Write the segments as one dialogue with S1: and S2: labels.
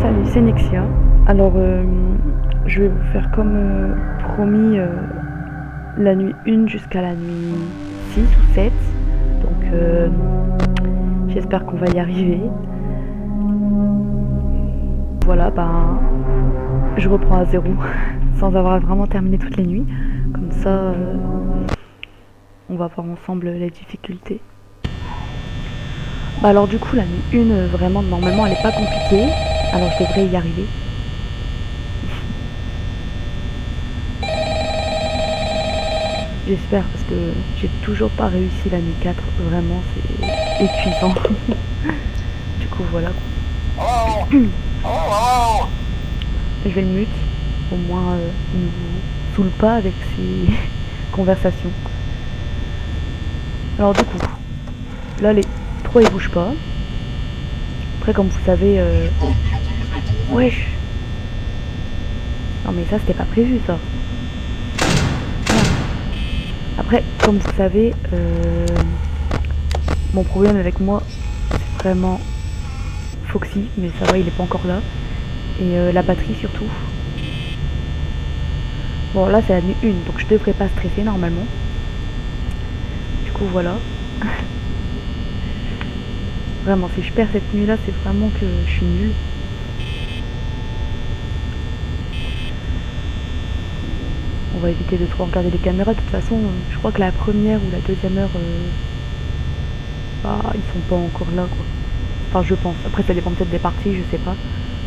S1: Salut, c'est Nexia. Alors, je vais vous faire comme promis la nuit 1 jusqu'à la nuit 6 ou 7. Donc, j'espère qu'on va y arriver. Voilà, ben, je reprends à zéro sans avoir vraiment terminé toutes les nuits. Comme ça, on va voir ensemble les difficultés. Bah alors du coup, la nuit 1, vraiment, normalement, elle est pas compliquée. Alors, je devrais y arriver. J'espère parce que j'ai toujours pas réussi la nuit 4, vraiment c'est épuisant. Du coup voilà. Je vais le mute, au moins il ne vous saoule pas avec ses conversations. Alors du coup, là les 3 ils bougent pas. Après comme vous savez... Wesh. Non mais ça c'était pas prévu ça. Après, comme vous savez, mon problème avec moi, c'est vraiment Foxy, mais ça va, il est pas encore là. Et la batterie surtout. Bon, là c'est la nuit 1, donc je devrais pas stresser normalement. Du coup, voilà. Vraiment, si je perds cette nuit-là, c'est vraiment que je suis nulle. On va éviter de trop regarder les caméras. De toute façon, je crois que la première ou la deuxième heure, bah, ils sont pas encore là, quoi. Enfin, je pense. Après, ça dépend peut-être des parties, je sais pas.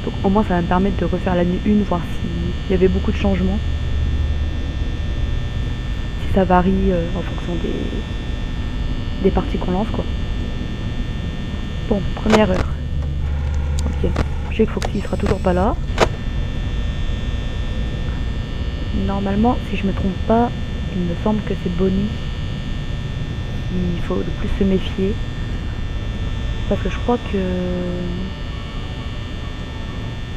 S1: Donc, au moins, ça va me permettre de refaire la nuit 1, voir s'il y avait beaucoup de changements. Si ça varie en fonction des parties qu'on lance, quoi. Bon, première heure. Ok. Je sais que Foxy sera toujours pas là. Normalement, si je me trompe pas, il me semble que c'est Bonnie qu'il faut le plus se méfier. Parce que je crois que...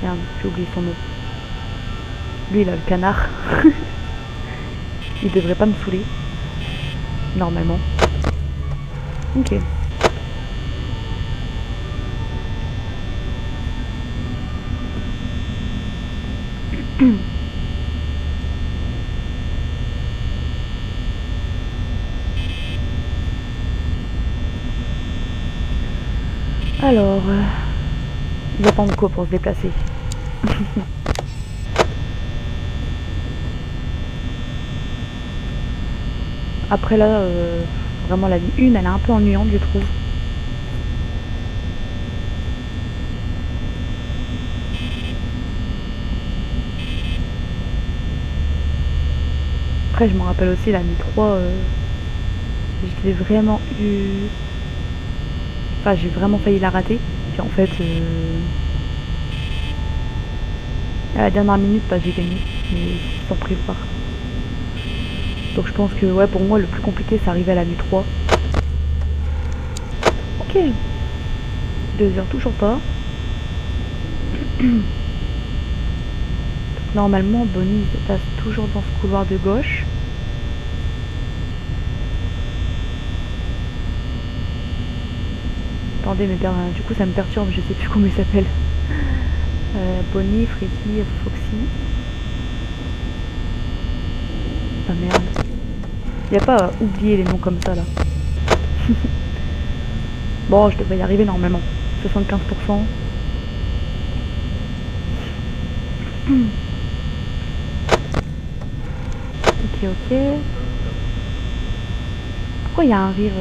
S1: Merde, j'ai oublié son nom. Lui, il a le canard. Il devrait pas me saouler. Normalement. Ok. Alors, il va prendre quoi pour se déplacer? Après là, vraiment la nuit 1, elle est un peu ennuyante, je trouve. Après, je me rappelle aussi la nuit 3, j'ai vraiment eu... Enfin, j'ai vraiment failli la rater. Puis en fait, à la dernière minute, bah, j'ai gagné, mais sans prévoir. Donc je pense que ouais, pour moi, le plus compliqué, c'est arriver à la nuit 3. Ok. 2 heures, toujours pas. Normalement, Bonnie se passe toujours dans ce couloir de gauche. Attendez, mais du coup ça me perturbe, je sais plus comment il s'appelle. Bonnie, Freddy, Foxy. Ah merde. Y a pas à oublier les noms comme ça là. Bon, je devrais y arriver normalement. 75%. Ok. Pourquoi il y a un rire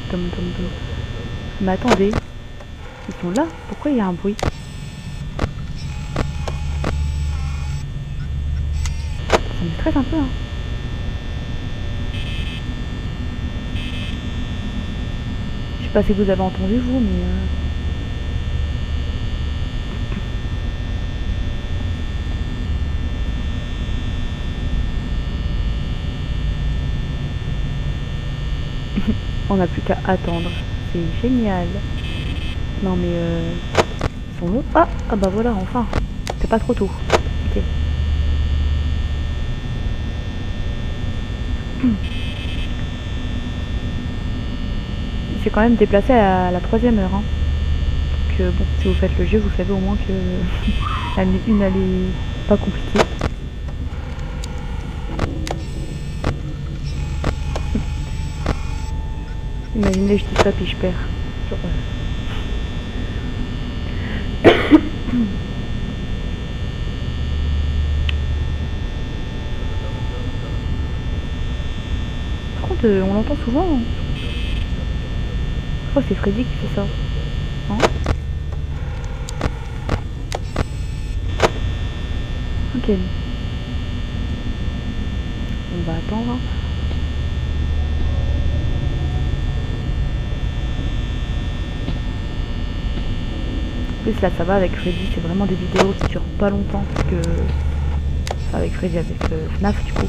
S1: Tom. Mais attendez. Ils sont là. Pourquoi il y a un bruit? Ça me stresse un peu, hein. Je sais pas si vous avez entendu, vous, mais... On n'a plus qu'à attendre. C'est génial. Non, mais... Ils sont où? Ah bah voilà, enfin. C'est pas trop tôt. Ok. Il s'est quand même déplacé à la 3e heure. Hein. Donc, bon, si vous faites le jeu, vous savez au moins que la nuit 1 elle est pas compliquée. Imaginez, je dis ça puis je perds. Genre, Par contre, on l'entend souvent. Hein. Je crois que c'est Freddy qui fait ça. Hein? Ok. On va attendre. Hein. En plus là ça va avec Freddy, c'est vraiment des vidéos qui durent pas longtemps parce que... Enfin, avec Freddy, avec FNAF du coup.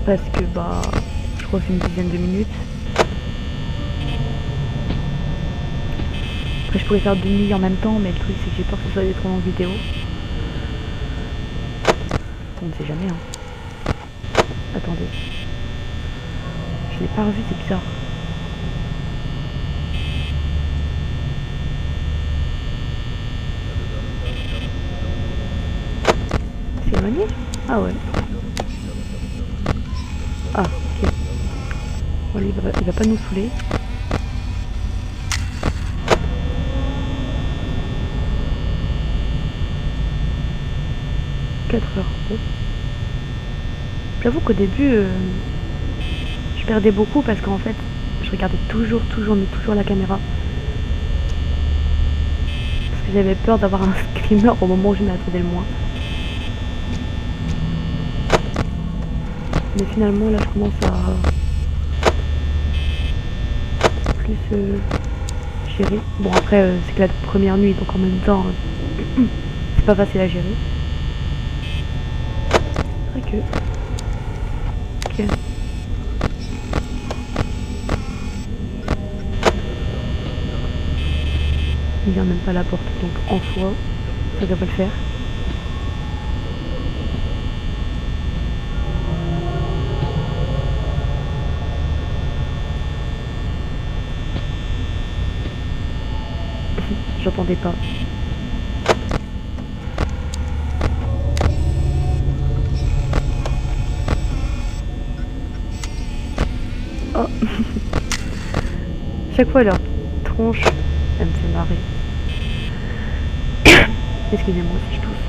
S1: Parce que bah... Je crois que c'est une dizaine de minutes. Après je pourrais faire 2 nuits en même temps, mais le truc c'est que j'ai peur que ce soit des trop longues vidéos. On ne sait jamais hein. Attendez. Je l'ai pas revu, c'est bizarre. C'est éloigné? Ah ouais. Ah ok. Bon, lui, il va pas nous saouler. Heures. Bon. J'avoue qu'au début, je perdais beaucoup parce qu'en fait, je regardais toujours la caméra. Parce que j'avais peur d'avoir un screamer au moment où je m'attendais le moins. Mais finalement, là, je commence à plus gérer. Bon, après, c'est que la première nuit, donc en même temps, c'est pas facile à gérer. C'est vrai que... Ok. Il vient même pas à la porte, donc en soi, ça devrait le faire. J'entendais pas. Oh. Chaque fois leur tronche, elle me fait marrer. Excusez-moi si je tousse,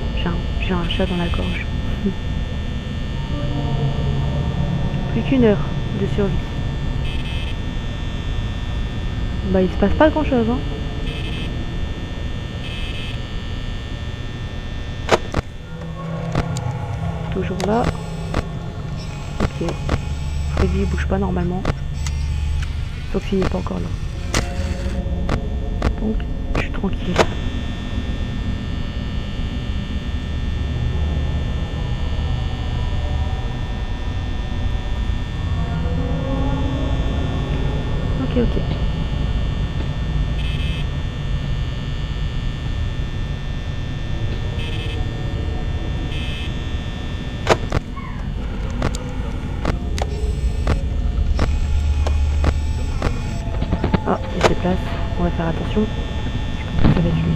S1: j'ai un chat dans la gorge. Plus qu'1 heure de survie. Bah il se passe pas grand chose hein. Toujours là. Ok. Freddy il bouge pas normalement. Sauf s'il n'est pas encore là. Donc je suis tranquille. Ok. Ah, il se déplace. On va faire attention. Je pense que ça va être lui.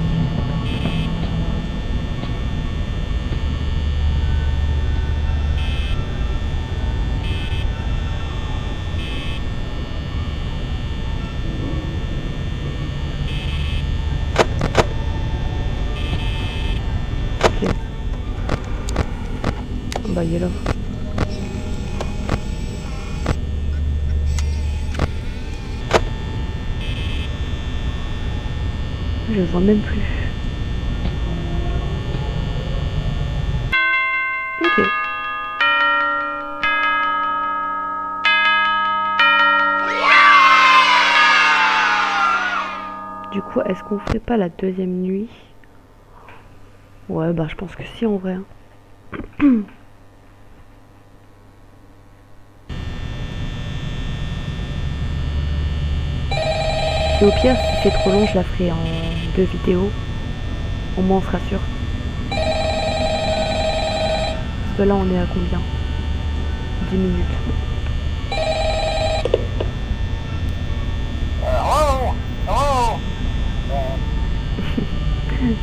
S1: Ok. Bah il est là. Je le vois même plus. Ok. Du coup, est-ce qu'on fait pas la deuxième nuit? Ouais, bah je pense que si en vrai. Et au pire, si c'est trop long, je la ferai en 2 vidéos. Au moins on sera sûr. Parce que là on est à combien? 10 minutes.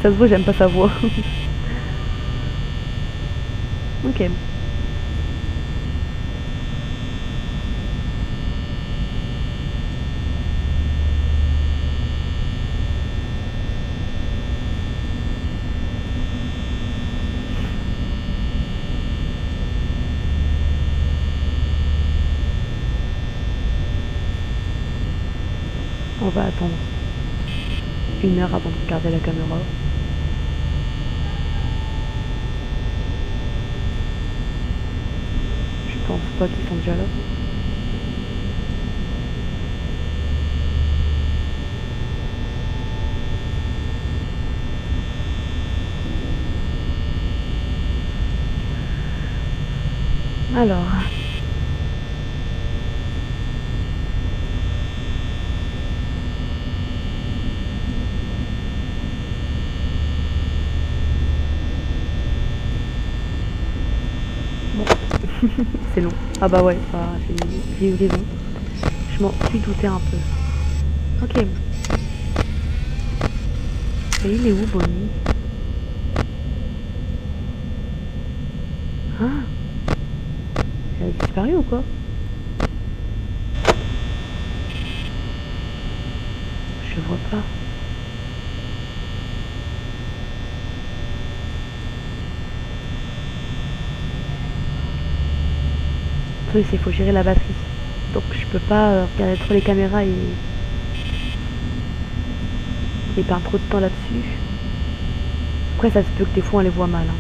S1: Ça se voit, j'aime pas sa voix. Ok. On va attendre 1 heure avant de regarder la caméra. Je pense pas qu'ils sont déjà là. Alors. Bon. C'est long. Ah bah ouais, bah, j'ai eu raison. Je m'en suis douté un peu. Ok. Et il est où, Bonnie? Ah, elle a disparu ou quoi? Je vois pas. Le truc, c'est qu'il faut gérer la batterie. Donc je peux pas regarder trop les caméras et perdre trop de temps là-dessus. Après, ça se peut que des fois on les voit mal. Hein.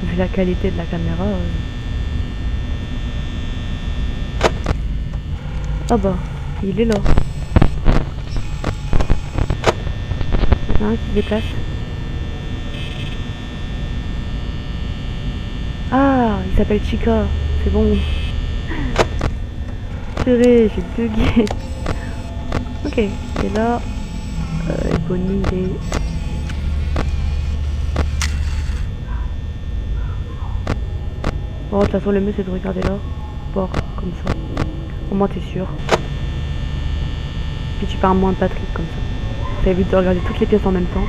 S1: Vu la qualité de la caméra. Ah bah, il est là. Il y en a un qui se déplace. Ah, il s'appelle Chica. C'est bon. Purée, j'ai bugué. Ok, il est là. Et Bonnie, il est... Bon, de toute façon, le mieux c'est de regarder là. Bord, comme ça. Au moins, t'es sûr. Puis tu perds moins de batterie, comme ça. Ça évite de regarder toutes les pièces en même temps.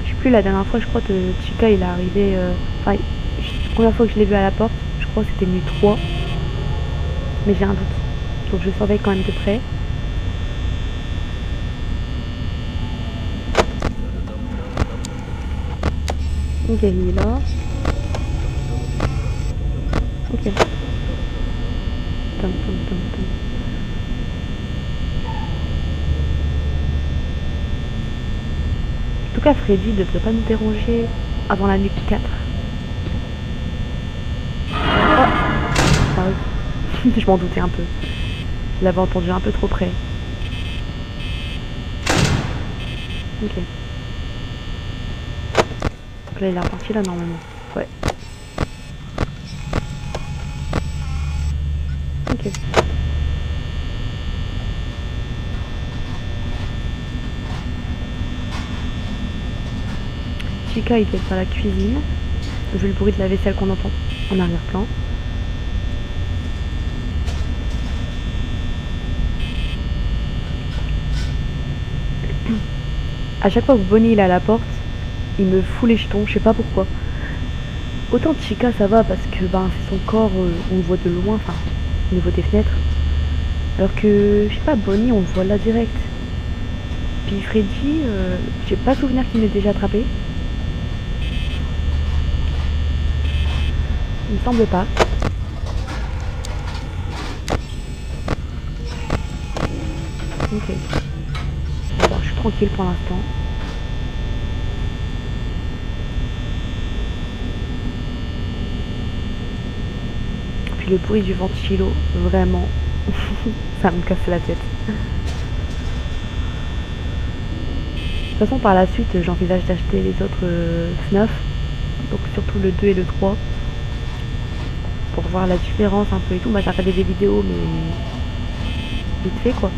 S1: Je sais plus, la dernière fois, je crois que Chica, il est arrivé... Enfin, la première fois que je l'ai vu à la porte, je crois que c'était nuit 3. Mais j'ai un doute. Donc je surveille quand même de près. Ok, il est là. Ok. Tom, tom, tom, tom. En tout cas, Freddy ne devrait pas nous déranger avant la nuit 4. Oh. Ah oui. Je m'en doutais un peu. Je l'avais entendu un peu trop près. Ok. Donc là, il est reparti là, normalement. Ouais. Ok. Chica, il doit être dans la cuisine. Vu le bruit de la vaisselle qu'on entend en arrière-plan. À chaque fois que Bonnie il est à la porte, il me fout les jetons, je sais pas pourquoi. Autant Chica ça va parce que ben c'est son corps, on le voit de loin, enfin au niveau des fenêtres. Alors que je sais pas, Bonnie on le voit là direct. Puis Freddy, j'ai pas souvenir qu'il m'ait déjà attrapé. Il me semble pas. Ok. Bon, je suis tranquille pour l'instant. Puis le bruit du ventilo, vraiment, ça me casse la tête. De toute façon, par la suite, j'envisage d'acheter les autres FNAF, donc surtout le 2 et le 3, pour voir la différence un peu et tout. Moi, j'ai regardé des vidéos, mais vite fait quoi.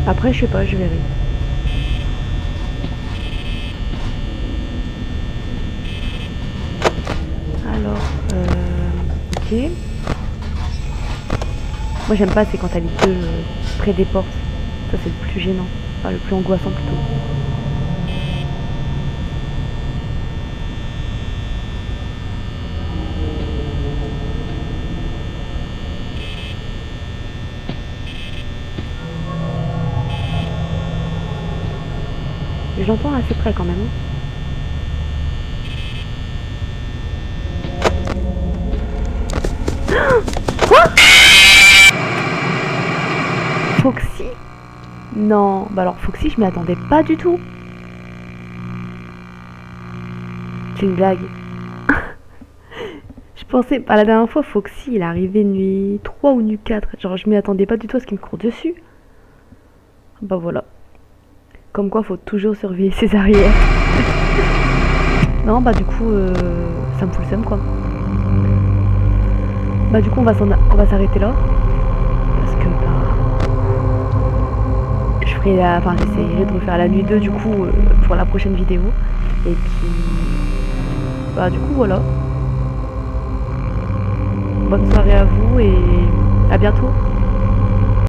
S1: Après, je sais pas, je verrai. Ok. Moi j'aime pas, c'est quand t'as les deux près des portes. Ça c'est le plus gênant. Enfin le plus angoissant plutôt. Je l'entends assez près quand même. Quoi? Foxy? Non, bah alors Foxy je m'y attendais pas du tout. C'est une blague. Je pensais, bah, la dernière fois Foxy il est arrivé nuit 3 ou nuit 4. Genre je m'y attendais pas du tout à ce qu'il me court dessus. Bah voilà. Comme quoi faut toujours surveiller ses arrières. Non bah du coup ça me fout le seum quoi. Bah du coup on va s'arrêter là. Parce que bah je ferai la. Enfin j'essaierai de refaire la nuit 2 du coup pour la prochaine vidéo. Et puis bah du coup voilà. Bonne soirée à vous et à bientôt.